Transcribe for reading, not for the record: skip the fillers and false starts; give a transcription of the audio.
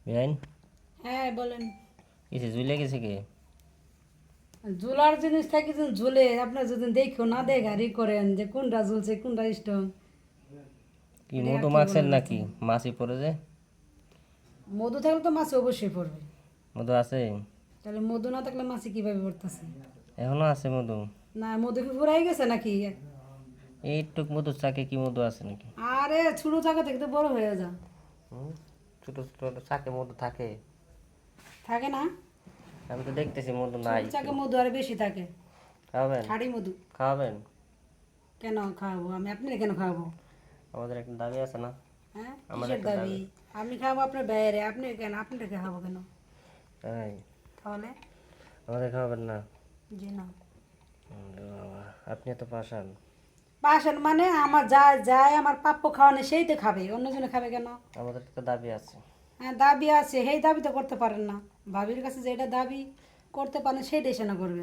বেআইন হ্যাঁ বলেন। কিছু ঝুলে গেছে কি? ঝোলার জিনিস থাকে যে ঝুলে আপনার যদি দেখো না দেখারি করেন যে কোনটা ঝুলছে কোনটা স্ট্রং, কি এটা মধু কি মাখছেন বলার আছে? নাকি? মাছি পড়ে যে। মধু থাকলে তো মাছি অবশ্যই পড়বে। মধু আছে? তাহলে মধু না থাকলে মাছি কিভাবে পড়তেছে? এখনো আছে মধু? না মধু কি ফুরাই গেছে নাকি? এইটুক মধুর চাকে কি মধু আছে নাকি? আরে ছোট জায়গা থেকে তো বড় হয়ে যা। হুম, ছোট ছোট চাকে মধু থাকে? থাকে না? আমি তো দেখতেছি মধু ছোট নাই। চাকে মধু আরো বেশি থাকে। খাওয়াবেন? খাঁটি মধু। খাওয়াবেন? কেন খাওয়াবো আমি? আপনি কেন খাওয়াবো? আমাদের একটা দাবি আছে না? হ্যাঁ আমার কিসের একটা দাবি? দাবি। আমি খাবো আপনার বাইরে, আপনি কেন? আপনার খাবো কেন? তাই? তাহলে আমাদের খাওয়াবেন না? জি না। ওরে বাবা, আপনি এত পাষাণ। পাশের মানে আমার যা যায় আমার প্রাপ্য খাওয়ানো সেই তো খাবে, অন্যজনে খাবে কেন? আমাদের একটা দাবি আছে। হ্যাঁ দাবি আছে, সেই দাবি তো করতে পারেন না। ভাবির কাছে যেটা দাবি করতে পারেন সেইটাই সে না করবেন।